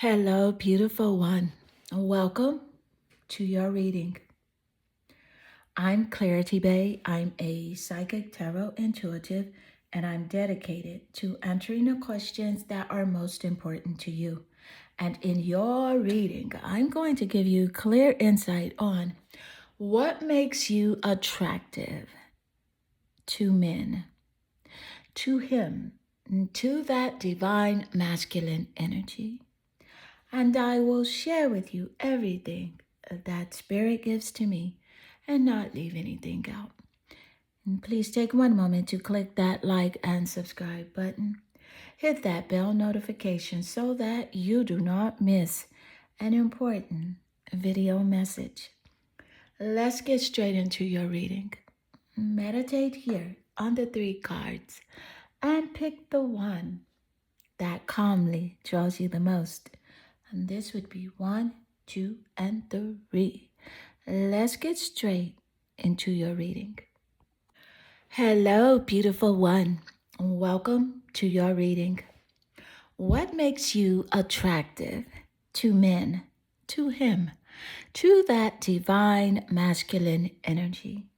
Hello, beautiful one. Welcome to your reading. I'm Clarity Bay. I'm a psychic tarot intuitive, and I'm dedicated to answering the questions that are most important to you. And in your reading, I'm going to give you clear insight on what makes you attractive to men, to him, to that divine masculine energy. And I will share with you everything that Spirit gives to me and not leave anything out. And please take one moment to click that like and subscribe button. Hit that bell notification so that you do not miss an important video message. Let's get straight into your reading. Meditate here on the 3 cards and pick the one that calmly draws you the most. And this would be 1, 2, and 3. Let's get straight into your reading. Hello, beautiful one. Welcome to your reading. What makes you attractive to men, to him, to that divine masculine energy?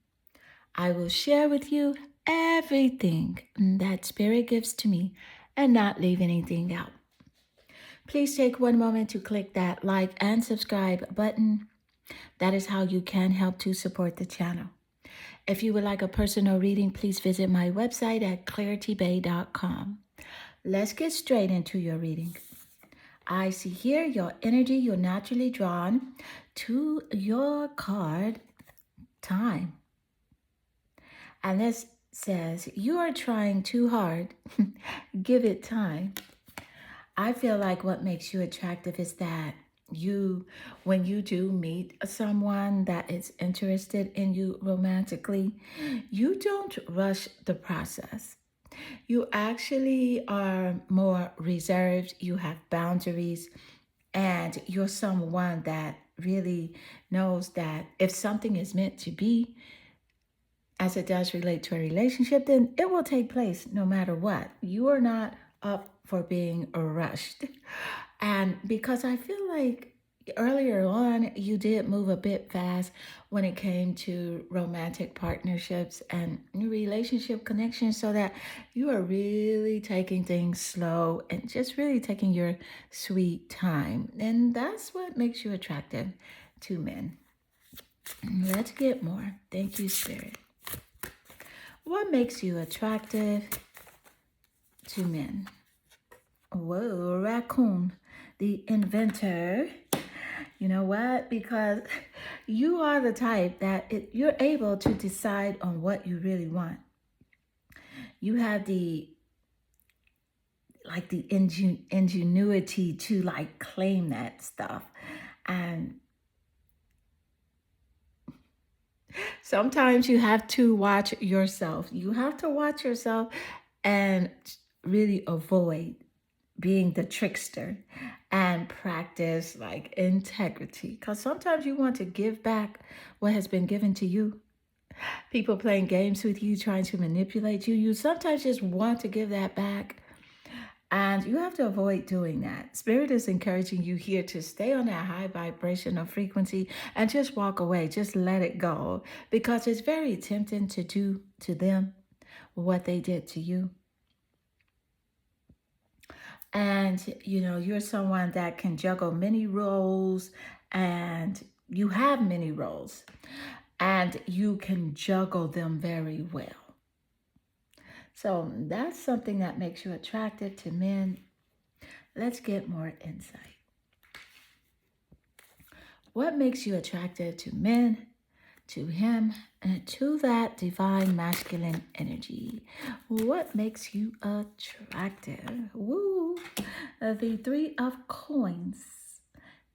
I will share with you everything that Spirit gives to me and not leave anything out. Please take one moment to click that like and subscribe button. That is how you can help to support the channel. If you would like a personal reading, please visit my website at claritybay.com. Let's get straight into your reading. I see here your energy, you're naturally drawn to your card, time. And this says, you are trying too hard. Give it time. I feel like what makes you attractive is that when you do meet someone that is interested in you romantically, you don't rush the process. You actually are more reserved, you have boundaries, and you're someone that really knows that if something is meant to be, as it does relate to a relationship, then it will take place no matter what. You are not up for being rushed. And because I feel like earlier on, you did move a bit fast when it came to romantic partnerships and relationship connections, so that you are really taking things slow and just really taking your sweet time. And that's what makes you attractive to men. Let's get more. Thank you, Spirit. What makes you attractive to men? Whoa, raccoon, the inventor. You know what? Because you are the type that you're able to decide on what you really want. You have the ingenuity to claim that stuff. And sometimes you have to watch yourself. You have to watch yourself and really avoid being the trickster and practice integrity, because sometimes you want to give back what has been given to you. People playing games with you, trying to manipulate you, you sometimes just want to give that back, and you have to avoid doing that. Spirit is encouraging you here to stay on that high vibrational frequency and just walk away, just let it go, because it's very tempting to do to them what they did to you. And, you're someone that can juggle many roles, and you have many roles, and you can juggle them very well. So that's something that makes you attractive to men. Let's get more insight. What makes you attractive to men, to him, and to that divine masculine energy? What makes you attractive? Woo! The 3 of coins.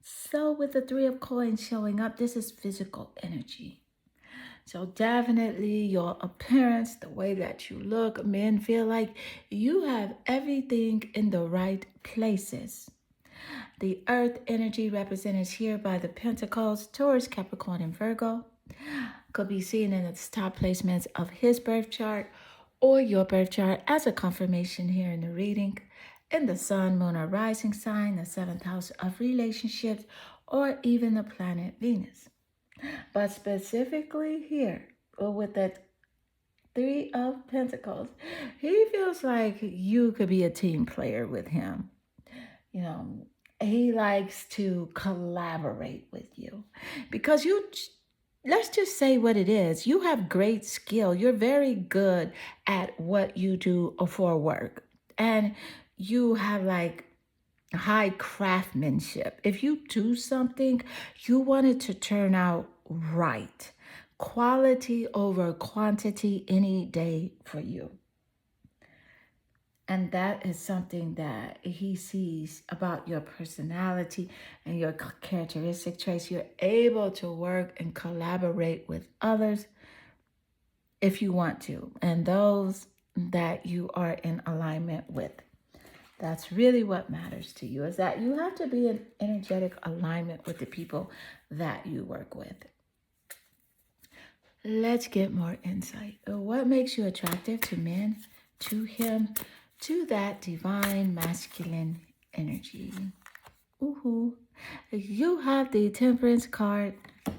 So with the 3 of coins showing up, this is physical energy. So definitely your appearance, the way that you look, men feel like you have everything in the right places. The earth energy represented here by the Pentacles, Taurus, Capricorn, and Virgo, could be seen in the top placements of his birth chart or your birth chart as a confirmation here in the reading. in the sun, moon, or rising sign, the seventh house of relationships, or even the planet Venus. But specifically here, with that Three of Pentacles, he feels like you could be a team player with him. You know, he likes to collaborate with you because let's just say what it is. You have great skill. You're very good at what you do for work. And you have like high craftsmanship. If you do something, you want it to turn out right. Quality over quantity any day for you. And that is something that he sees about your personality and your characteristic traits. You're able to work and collaborate with others if you want to, and those that you are in alignment with. That's really what matters to you, is that you have to be in energetic alignment with the people that you work with. Let's get more insight. What makes you attractive to men, to him, to that divine masculine energy? Ooh, you have the Temperance card.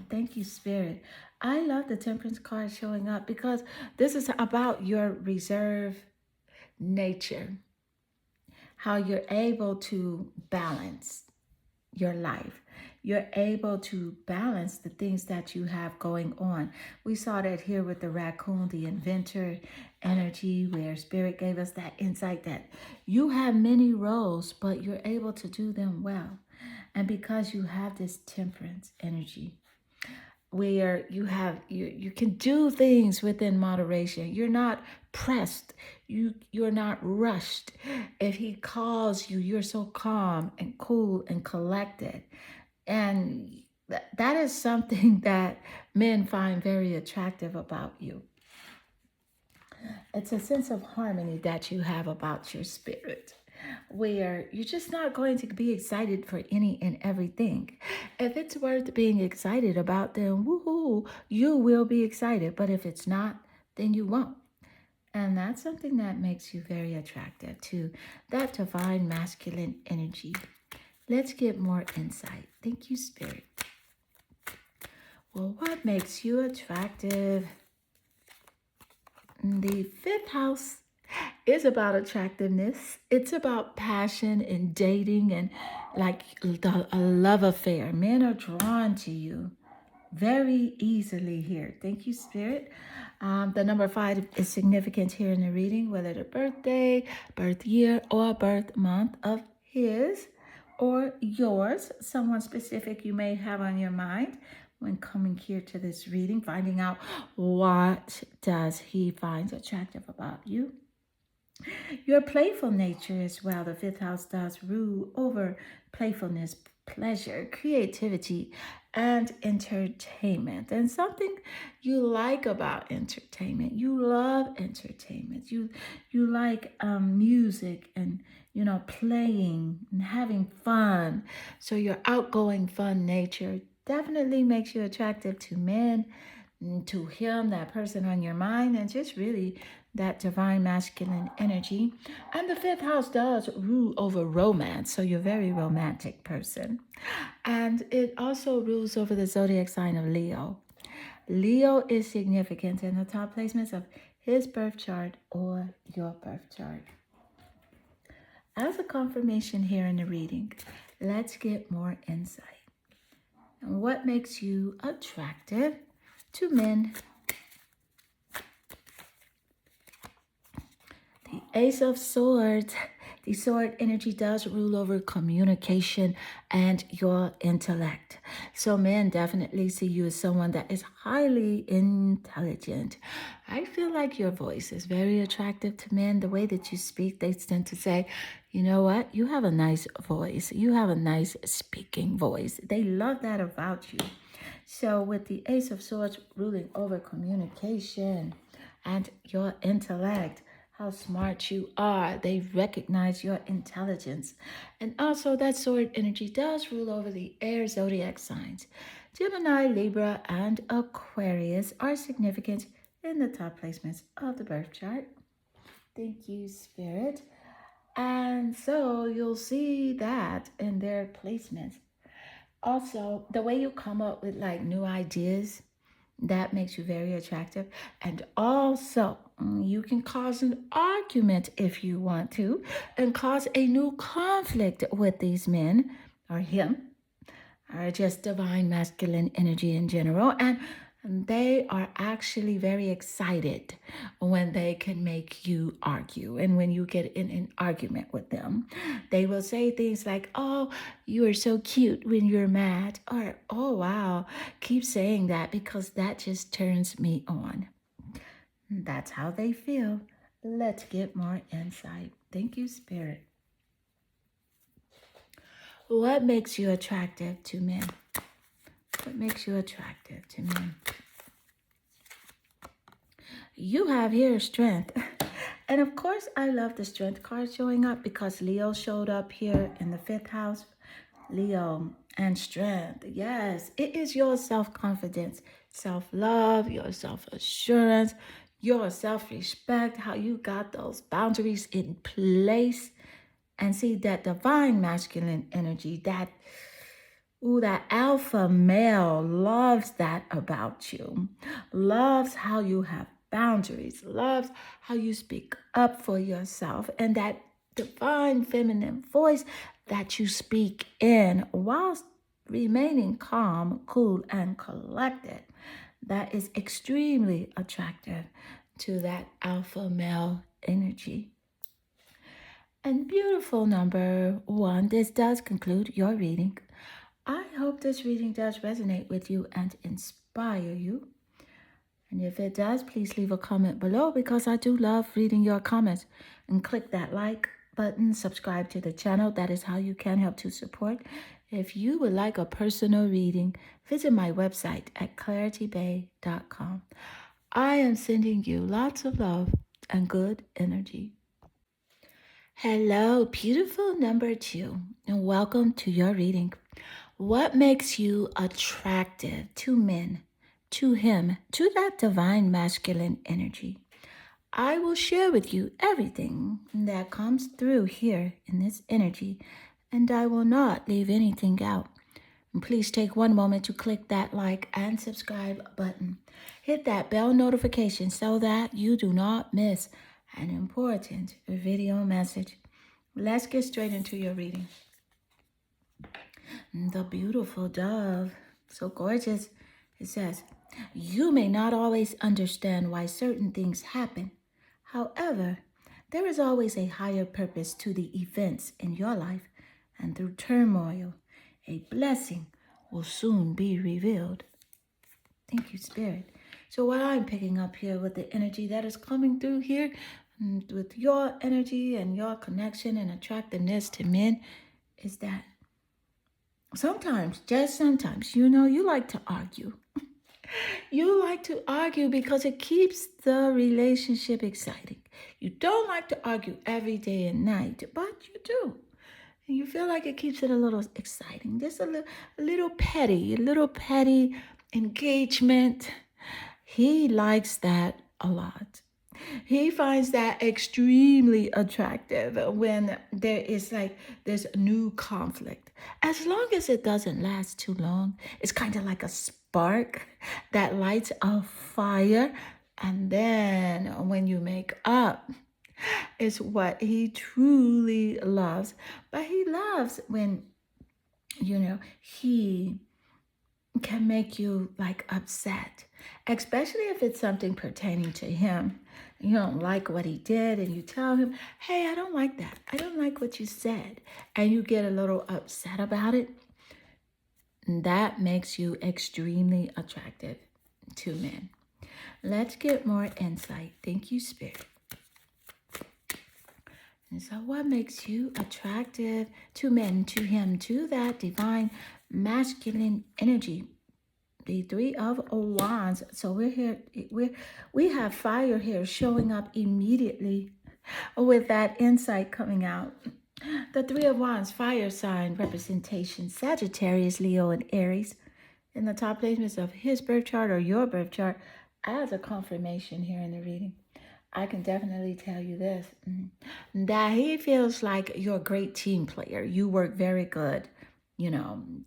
Thank you, Spirit. I love the Temperance card showing up because this is about your reserve nature, how you're able to balance your life. You're able to balance the things that you have going on. We saw that here with the raccoon, the inventor energy, where Spirit gave us that insight that you have many roles, but you're able to do them well. And because you have this temperance energy, where you can do things within moderation. You're not pressed. You're not rushed. If he calls you, you're so calm and cool and collected. And that is something that men find very attractive about you. It's a sense of harmony that you have about your spirit, where you're just not going to be excited for any and everything. If it's worth being excited about, then woohoo, you will be excited. But if it's not, then you won't. And that's something that makes you very attractive to that divine masculine energy. Let's get more insight. Thank you, Spirit. Well, what makes you attractive? The fifth house is about attractiveness. It's about passion and dating and like a love affair. Men are drawn to you very easily here. Thank you, Spirit. The number 5 is significant here in the reading, whether the birthday, birth year, or birth month of his or yours, someone specific you may have on your mind when coming here to this reading, finding out what does he find attractive about you. Your playful nature as well. The fifth house does rule over playfulness, pleasure, creativity, and entertainment. And something you like about entertainment. You love entertainment. You like music and playing and having fun. So your outgoing, fun nature definitely makes you attractive to men, to him, that person on your mind, and just really that divine masculine energy. And the fifth house does rule over romance, so you're a very romantic person. And it also rules over the zodiac sign of Leo. Leo is significant in the top placements of his birth chart or your birth chart. As a confirmation here in the reading, let's get more insight. And what makes you attractive to men? The Ace of Swords. The sword energy does rule over communication and your intellect. So men definitely see you as someone that is highly intelligent. I feel like your voice is very attractive to men. The way that you speak, they tend to say, you know what? You have a nice voice. You have a nice speaking voice. They love that about you. So with the Ace of Swords ruling over communication and your intellect, how smart you are. They recognize your intelligence. And also that sword energy does rule over the air zodiac signs. Gemini, Libra, and Aquarius are significant in the top placements of the birth chart. Thank you, Spirit. And so you'll see that in their placements. Also, the way you come up with like new ideas, that makes you very attractive. And also, you can cause an argument if you want to, and cause a new conflict with these men or him, or just divine masculine energy in general. And they are actually very excited when they can make you argue. And when you get in an argument with them, they will say things like, "Oh, you are so cute when you're mad," or "Oh, wow, keep saying that because that just turns me on." That's how they feel. Let's get more insight. Thank you, Spirit. What makes you attractive to men? What makes you attractive to men? You have here strength. And of course, I love the strength card showing up because Leo showed up here in the 5th house. Leo and strength. Yes, it is your self-confidence, self-love, your self-assurance, your self-respect, how you got those boundaries in place. And see that divine masculine energy, that alpha male loves that about you, loves how you have boundaries, loves how you speak up for yourself, and that divine feminine voice that you speak in whilst remaining calm, cool, and collected. That is extremely attractive to that alpha male energy. And beautiful number 1, this does conclude your reading. I hope this reading does resonate with you and inspire you. And if it does, please leave a comment below because I do love reading your comments. And click that like button, subscribe to the channel. That is how you can help to support. If you would like a personal reading, visit my website at claritybay.com. I am sending you lots of love and good energy. Hello, beautiful number 2, and welcome to your reading. What makes you attractive to men, to him, to that divine masculine energy? I will share with you everything that comes through here in this energy, and I will not leave anything out. And please take one moment to click that like and subscribe button. Hit that bell notification so that you do not miss an important video message. Let's get straight into your reading. The beautiful dove, so gorgeous. It says, you may not always understand why certain things happen. However, there is always a higher purpose to the events in your life, and through turmoil, a blessing will soon be revealed. Thank you, Spirit. So what I'm picking up here with the energy that is coming through here, with your energy and your connection and attractiveness to men, is that sometimes, just sometimes, you like to argue. You like to argue because it keeps the relationship exciting. You don't like to argue every day and night, but you do. And you feel like it keeps it a little exciting. Just a little petty engagement. He likes that a lot. He finds that extremely attractive when there's new conflict. As long as it doesn't last too long, it's kind of like a spark that lights a fire. And then when you make up, it's what he truly loves. But he loves when, he can make you like upset, especially if it's something pertaining to him. You don't like what he did and you tell him, hey, I don't like that. I don't like what you said. And you get a little upset about it. And that makes you extremely attractive to men. Let's get more insight. Thank you, Spirit. And so what makes you attractive to men, to him, to that divine masculine energy? The 3 of Wands. So we're here, we have fire here showing up immediately with that insight coming out. The 3 of Wands, fire sign representation, Sagittarius, Leo, and Aries. In the top placements of his birth chart or your birth chart as a confirmation here in the reading. I can definitely tell you this, that he feels like you're a great team player. You work very good,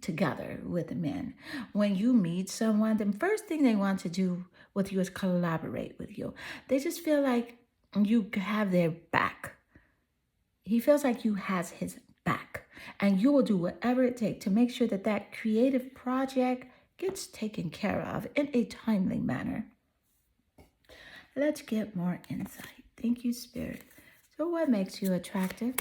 together with the men. When you meet someone, the first thing they want to do with you is collaborate with you. They just feel like you have their back. He feels like you has his back, and you will do whatever it takes to make sure that that creative project gets taken care of in a timely manner. Let's get more insight. Thank you, Spirit. So, what makes you attractive?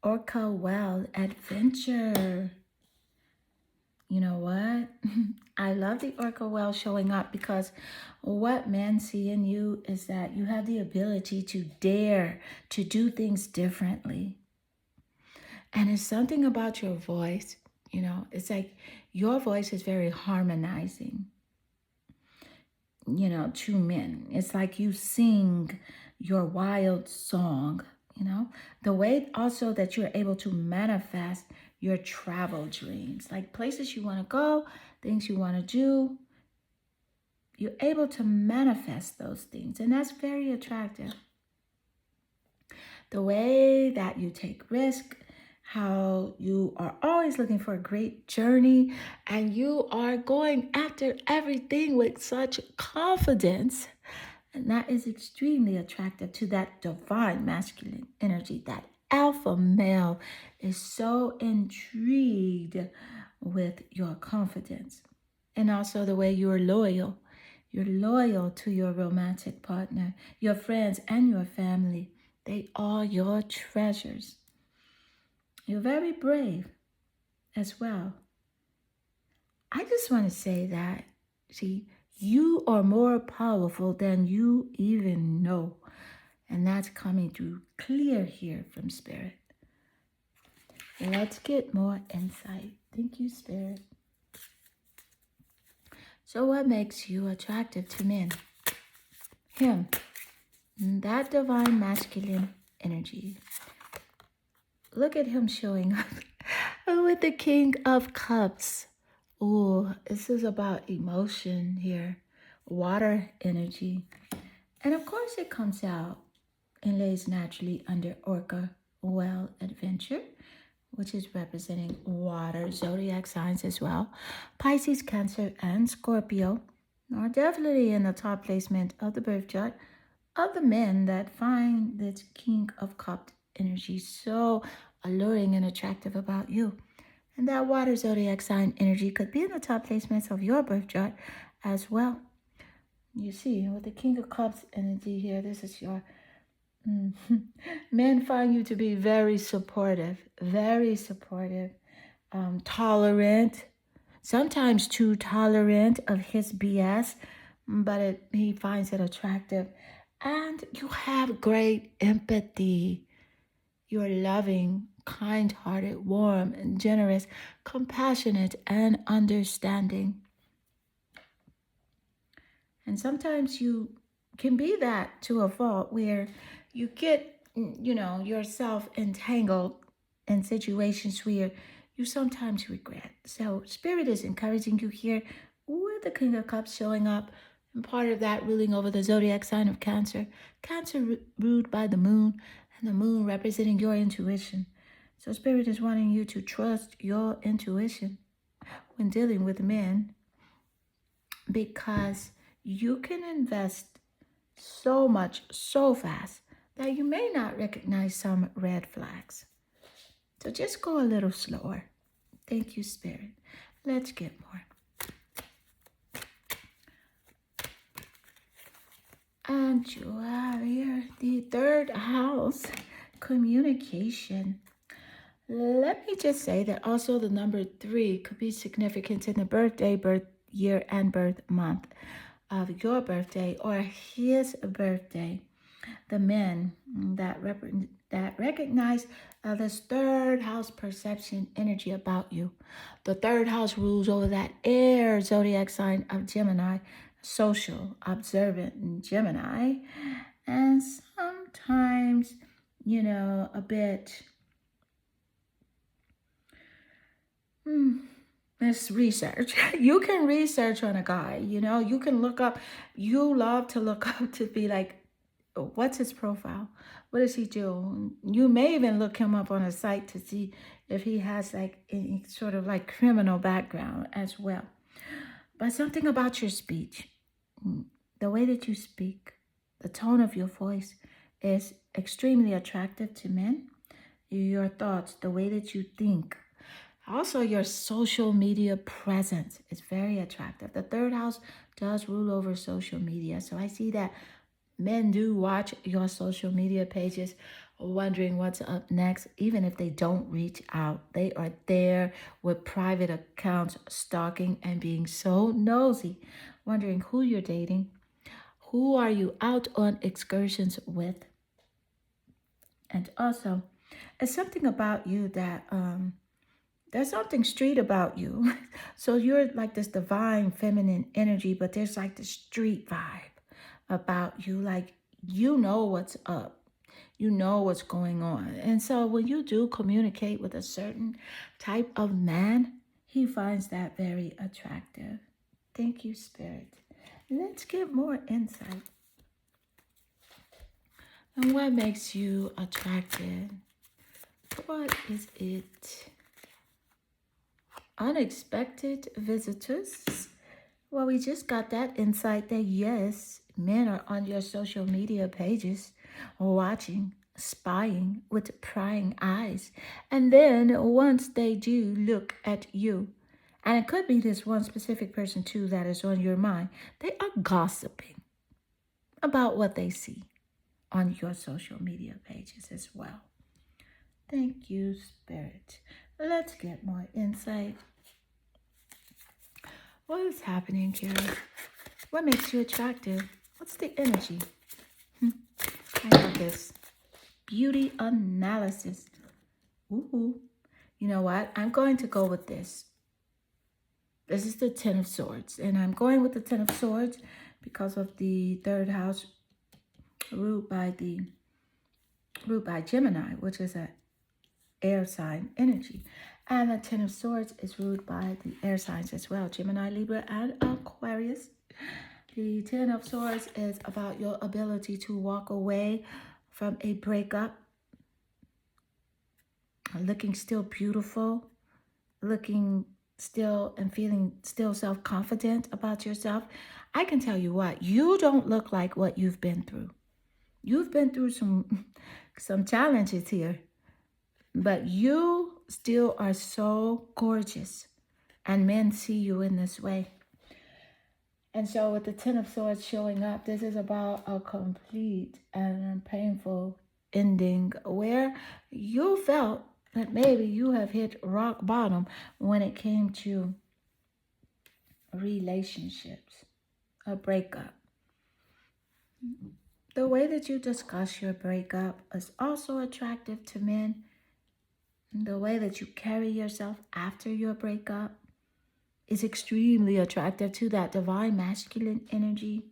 Orca Well Adventure. You know what? I love the Orca Well showing up because what men see in you is that you have the ability to dare to do things differently. And it's something about your voice, it's like your voice is very harmonizing, to men. It's like you sing your wild song, the way also that you're able to manifest your travel dreams, like places you want to go, things you want to do. You're able to manifest those things, and that's very attractive. The way that you take risk, how you are always looking for a great journey, and you are going after everything with such confidence. And that is extremely attractive to that divine masculine energy. That alpha male is so intrigued with your confidence. And also the way you are loyal. You're loyal to your romantic partner, your friends, and your family. They are your treasures. You're very brave as well. I just want to say that, see, you are more powerful than you even know. And that's coming through clear here from Spirit. Let's get more insight. Thank you, Spirit. So, what makes you attractive to men? Him. That divine masculine energy. Look at him showing up with the King of Cups. Oh, this is about emotion here, water energy. And of course, it comes out and lays naturally under Orca Well Adventure, which is representing water zodiac signs as well. Pisces, Cancer, and Scorpio are definitely in the top placement of the birth chart of the men that find this King of Cups energy so alluring and attractive about you. And that water zodiac sign energy could be in the top placements of your birth chart as well. You see, with the King of Cups energy here, this is your men find you to be very supportive, tolerant, sometimes too tolerant of his BS, but he finds it attractive. And you have great empathy. You're loving, kind-hearted, warm, and generous, compassionate, and understanding. And sometimes you can be that to a fault where you get, yourself entangled in situations where you sometimes regret. So Spirit is encouraging you here with the King of Cups showing up, and part of that ruling over the zodiac sign of Cancer. Cancer ruled by the moon, and the moon representing your intuition. So Spirit is wanting you to trust your intuition when dealing with men, because you can invest so much so fast that you may not recognize some red flags. So just go a little slower. Thank you, Spirit. Let's get more. And you have here the third house, communication. Let me just say that also the number 3 could be significant in the birthday, birth year, and birth month of your birthday or his birthday. The men that recognize this third house perception energy about you. The third house rules over that air zodiac sign of Gemini, social, observant Gemini, and sometimes, a bit It's research. You can research on a guy, you can look up, you love to look up to be like, what's his profile? What does he do? You may even look him up on a site to see if he has like any sort of like criminal background as well. But something about your speech, the way that you speak, the tone of your voice is extremely attractive to men. Your thoughts, the way that you think, also, your social media presence is very attractive. The third house does rule over social media. So I see that men do watch your social media pages, wondering what's up next, even if they don't reach out. They are there with private accounts, stalking and being so nosy, wondering who you're dating, who are you out on excursions with. And also, it's something about you that there's something street about you. So you're like this divine feminine energy, but there's like the street vibe about you. Like, you know what's up, you know what's going on. And so when you do communicate with a certain type of man, he finds that very attractive. Thank you, Spirit. Let's get more insight on what makes you attractive. What is it? Unexpected visitors. Well, we just got that insight that yes, men are on your social media pages, watching, spying with prying eyes. And then once they do look at you, and it could be this one specific person too that is on your mind, they are gossiping about what they see on your social media pages as well. Thank you, Spirit. Let's get more insight. What is happening here? What makes you attractive? What's the energy? I love this. Beauty analysis. Ooh. You know what? I'm going to go with this. This is the Ten of Swords. And I'm going with the Ten of Swords because of the third house ruled by Gemini, which is a air sign energy. And the Ten of Swords is ruled by the air signs as well, Gemini, Libra, and Aquarius. The Ten of Swords is about your ability to walk away from a breakup, looking still beautiful, looking still and feeling still self-confident about yourself. I can tell you what, you don't look like what you've been through. You've been through some challenges here, but you still are so gorgeous, and men see you in this way. And so with the Ten of Swords showing up, this is about a complete and painful ending where you felt that maybe you have hit rock bottom when it came to relationships, a breakup. The way that you discuss your breakup is also attractive to men. The way that you carry yourself after your breakup is extremely attractive to that divine masculine energy,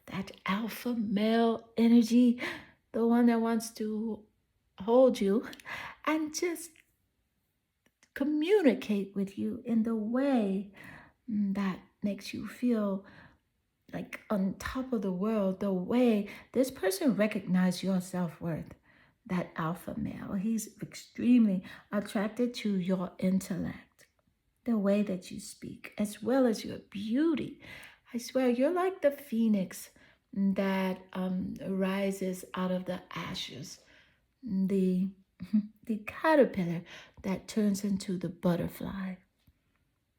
that alpha male energy, the one that wants to hold you and just communicate with you in the way that makes you feel like on top of the world, the way this person recognizes your self-worth, that alpha male. He's extremely attracted to your intellect, the way that you speak, as well as your beauty. I swear, you're like the phoenix that rises out of the ashes, the the caterpillar that turns into the butterfly.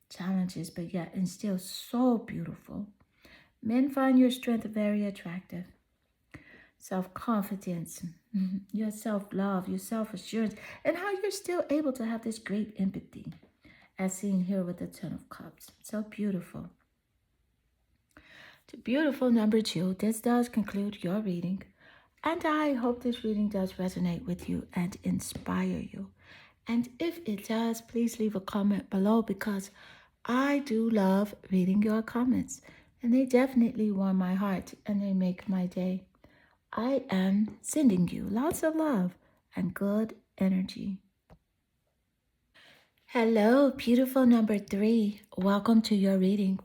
Challenges, but yet and still so beautiful. Men find your strength very attractive. Self-confidence, your self-love, your self-assurance, and how you're still able to have this great empathy, as seen here with the Ten of Cups. So beautiful. To beautiful number 2, this does conclude your reading. And I hope this reading does resonate with you and inspire you. And if it does, please leave a comment below because I do love reading your comments. And they definitely warm my heart and they make my day. I am sending you lots of love and good energy. Hello, beautiful number 3. Welcome to your reading.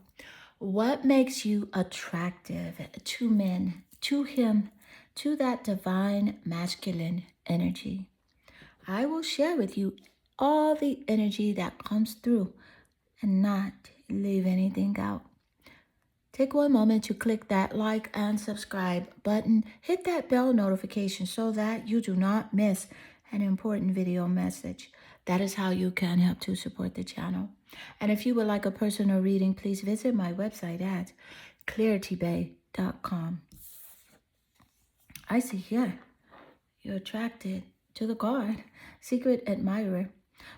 What makes you attractive to men, to him, to that divine masculine energy? I will share with you all the energy that comes through and not leave anything out. Take one moment to click that like and subscribe button. Hit that bell notification so that you do not miss an important video message. That is how you can help to support the channel. And if you would like a personal reading, please visit my website at claritybay.com. I see here you're attracted to the card, secret admirer.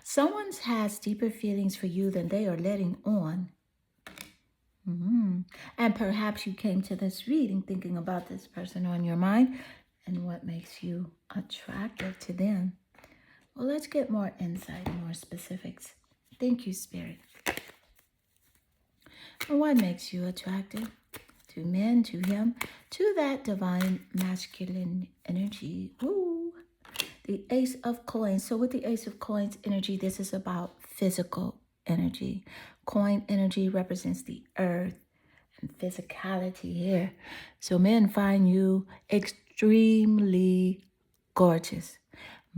Someone has deeper feelings for you than they are letting on. And perhaps you came to this reading thinking about this person on your mind and what makes you attractive to them. Well, let's get more insight, more specifics. Thank you, Spirit. And what makes you attractive to men, to him, to that divine masculine energy? Ooh, the Ace of Coins. So with the Ace of Coins energy, this is about physical energy. Coin energy represents the earth and physicality here. So men find you extremely gorgeous,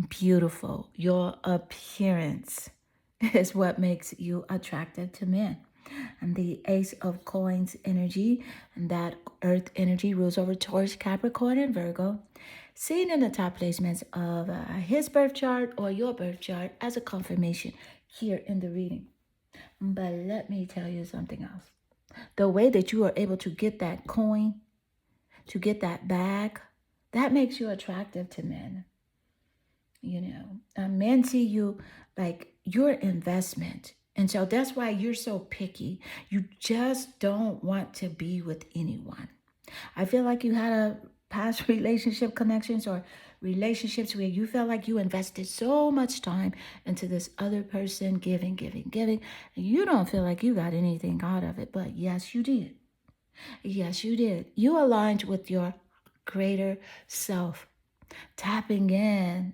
beautiful. Your appearance is what makes you attractive to men. And the Ace of Coins energy, and that earth energy rules over Taurus, Capricorn, and Virgo, seen in the top placements of his birth chart or your birth chart as a confirmation here in the reading. But let me tell you something else. The way that you are able to get that coin, to get that bag, that makes you attractive to men. You know, men see you like your investment. And so that's why you're so picky. You just don't want to be with anyone. I feel like you had a past relationship connections or relationships where you felt like you invested so much time into this other person, giving, and you don't feel like you got anything out of it. But yes, you did. Yes, you did. You aligned with your greater self, tapping in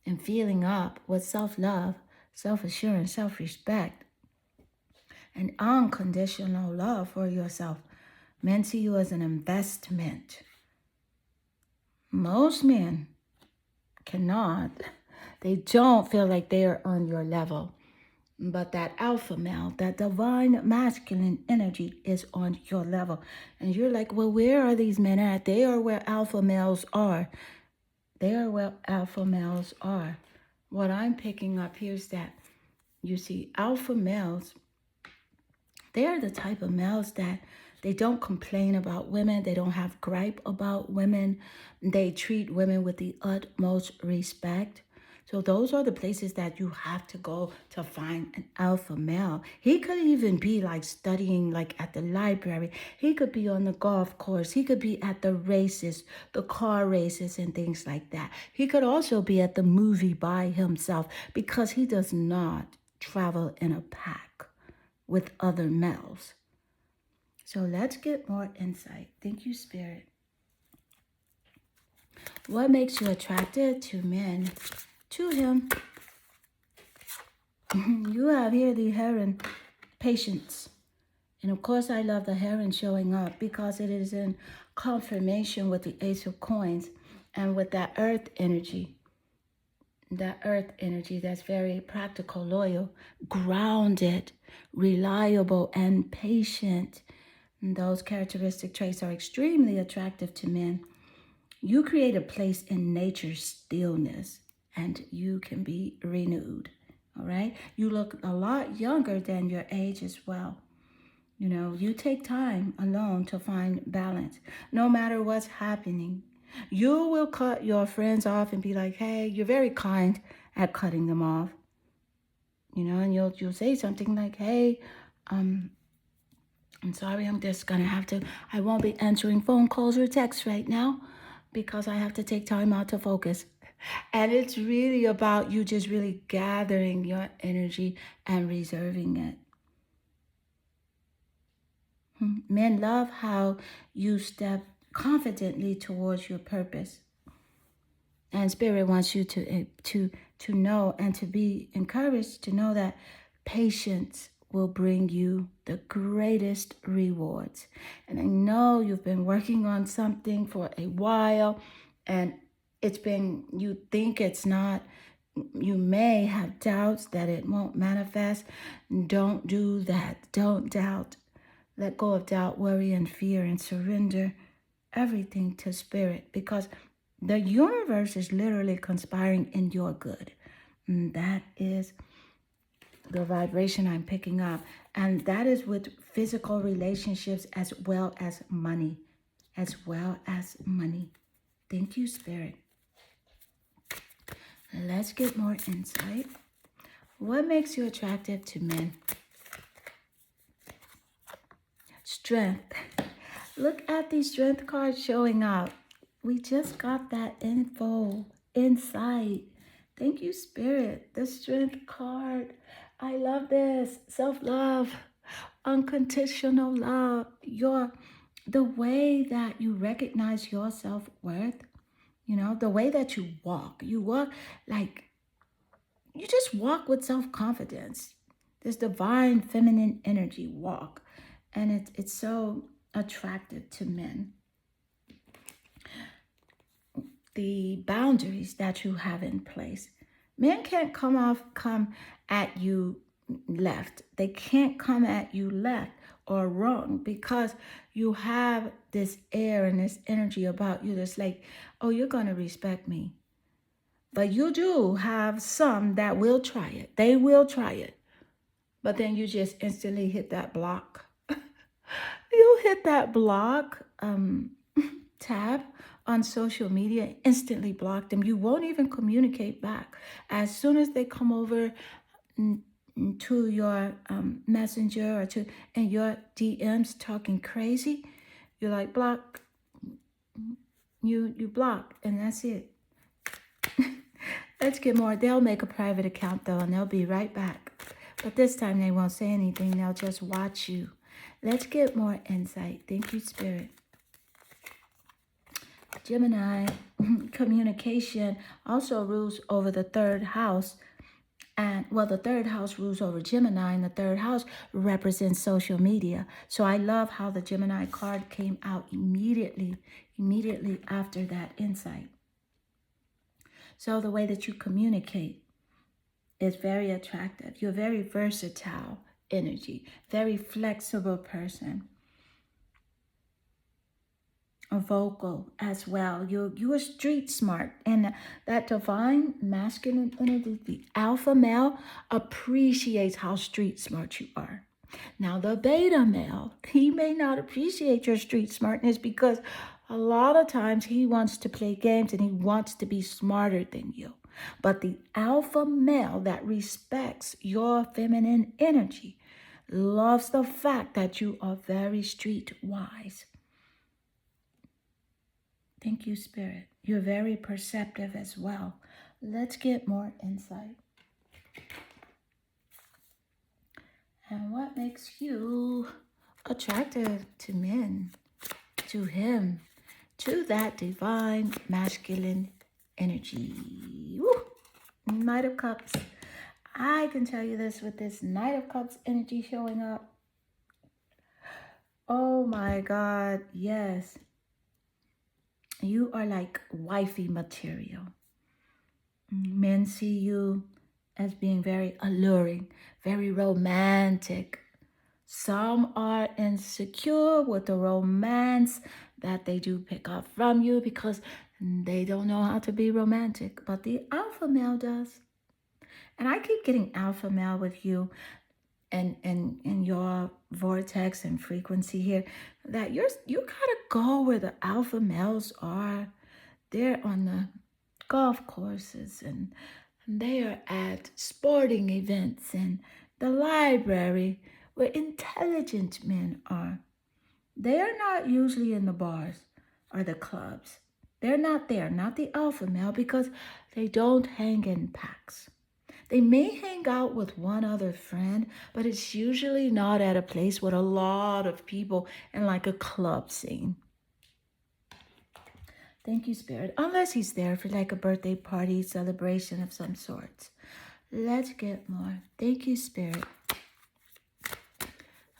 and feeling up with self-love, self-assurance, self-respect, and unconditional love for yourself. Men see you as an investment. Most men cannot. They don't feel like they're on your level. But that alpha male, that divine masculine energy is on your level. And you're like, well, where are these men at? They are where alpha males are. They are where alpha males are. What I'm picking up here is that you see alpha males, they are the type of males that they don't complain about women. They don't have gripe about women. They treat women with the utmost respect. So those are the places that you have to go to find an alpha male. He could even be like studying like at the library. He could be on the golf course. He could be at the races, the car races and things like that. He could also be at the movie by himself because he does not travel in a pack with other males. So let's get more insight. Thank you, Spirit. What makes you attracted to men? To him. You have here the heron, patience. And of course, I love the heron showing up because it is in confirmation with the Ace of Coins and with that earth energy. That earth energy that's very practical, loyal, grounded, reliable, and patient. And those characteristic traits are extremely attractive to men. You create a place in nature's stillness and you can be renewed. All right. You look a lot younger than your age as well. You know, you take time alone to find balance no matter what's happening. You will cut your friends off and be like, hey, you're very kind at cutting them off. You know, and you'll say something like, hey, I'm sorry, I'm just gonna have to, I won't be answering phone calls or texts right now because I have to take time out to focus. And it's really about you just really gathering your energy and reserving it. Men love how you step confidently towards your purpose. And Spirit wants you to know and to be encouraged to know that patience will bring you the greatest rewards. And I know you've been working on something for a while, and you think it's not, you may have doubts that it won't manifest. Don't do that. Don't doubt. Let go of doubt, worry, and fear, and surrender everything to Spirit, because the universe is literally conspiring in your good. And that is the vibration I'm picking up. And that is with physical relationships as well as money. As well as money. Thank you, Spirit. Let's get more insight. What makes you attractive to men? Strength. Look at the strength card showing up. We just got that info, insight. Thank you, Spirit. The strength card. I love this. Self-love, unconditional love. The way that you recognize your self-worth, the way that you walk like, you just walk with self-confidence. This divine feminine energy walk. And it's so attractive to men. The boundaries that you have in place. Men can't come at you left. They can't come at you left or wrong, because you have this air and this energy about you that's like, oh, you're going to respect me. But you do have some that will try it. They will try it. But then you just instantly hit that block. You hit that block tab on social media, instantly block them. You won't even communicate back. As soon as they come over to your messenger or to in your DMs talking crazy, you're like, block. You block, and that's it. Let's get more. They'll make a private account though, and they'll be right back. But this time they won't say anything. They'll just watch you. Let's get more insight. Thank you, Spirit. Gemini, communication also rules over the third house. And the third house rules over Gemini, and the third house represents social media. So I love how the Gemini card came out immediately after that insight. So the way that you communicate is very attractive. You're very versatile energy, very flexible person. A vocal as well. You are street smart, and that divine masculine energy, the alpha male, appreciates how street smart you are. Now the beta male, he may not appreciate your street smartness, because a lot of times he wants to play games and he wants to be smarter than you. But the alpha male that respects your feminine energy loves the fact that you are very street wise. Thank you, Spirit. You're very perceptive as well. Let's get more insight. And what makes you attractive to men, to him, to that divine masculine energy? Woo! Knight of Cups. I can tell you this with this Knight of Cups energy showing up. Oh my God, yes. You are like wifey material. Men see you as being very alluring, very romantic. Some are insecure with the romance that they do pick up from you, because they don't know how to be romantic. But the alpha male does. And I keep getting alpha male with you and in your vortex and frequency here, that you gotta go where the alpha males are. They're on the golf courses, and they are at sporting events and the library, where intelligent men are. They are not usually in the bars or the clubs. They're not there, not the alpha male, because they don't hang in packs. They may hang out with one other friend, but it's usually not at a place with a lot of people and like a club scene. Thank you, Spirit. Unless he's there for like a birthday party celebration of some sort. Let's get more. Thank you, Spirit.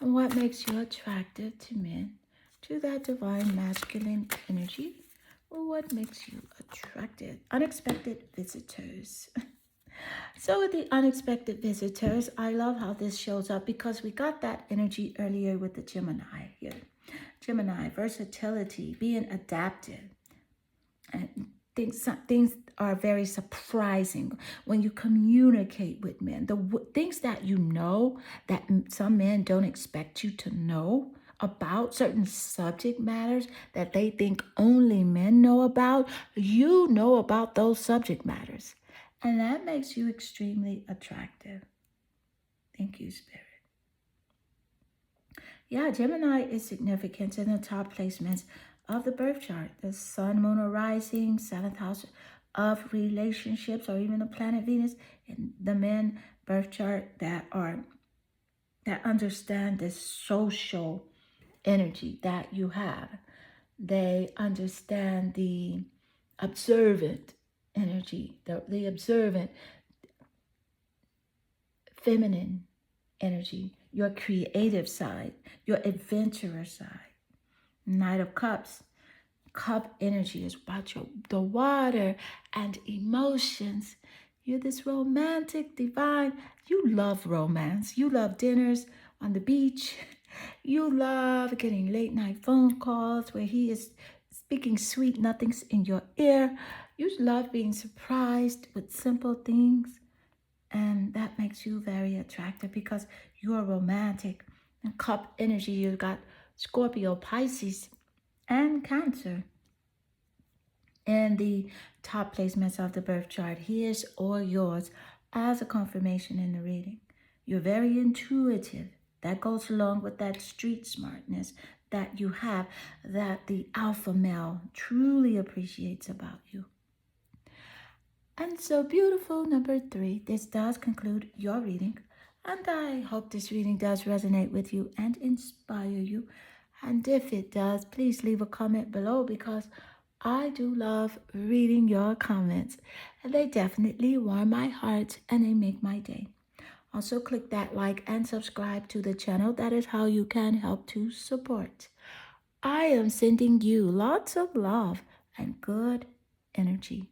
And what makes you attracted to men? To that divine masculine energy? Well, what makes you attracted? Unexpected visitors. So with the unexpected visitors, I love how this shows up because we got that energy earlier with the Gemini here. Gemini, versatility, being adaptive. And things are very surprising when you communicate with men. The things that you know that some men don't expect you to know about, certain subject matters that they think only men know about, you know about those subject matters. And that makes you extremely attractive. Thank you, Spirit. Yeah, Gemini is significant in the top placements of the birth chart. The sun, moon, or rising, seventh house of relationships, or even the planet Venus in the men birth chart that understand this social energy that you have. They understand the observant energy, the observant feminine energy, your creative side, your adventurer side. Knight of Cups. Cup energy is about the water and emotions. You're this romantic, divine. You love romance. You love dinners on the beach. You love getting late night phone calls where he is speaking sweet nothings in your ear. You love being surprised with simple things. And that makes you very attractive because you're romantic. And cup energy, you got Scorpio, Pisces, and Cancer. And the top placements of the birth chart, his or yours, as a confirmation in the reading. You're very intuitive. That goes along with that street smartness that you have, that the alpha male truly appreciates about you. And so beautiful, number 3, this does conclude your reading. And I hope this reading does resonate with you and inspire you. And if it does, please leave a comment below because I do love reading your comments. And they definitely warm my heart and they make my day. Also click that like and subscribe to the channel. That is how you can help to support. I am sending you lots of love and good energy.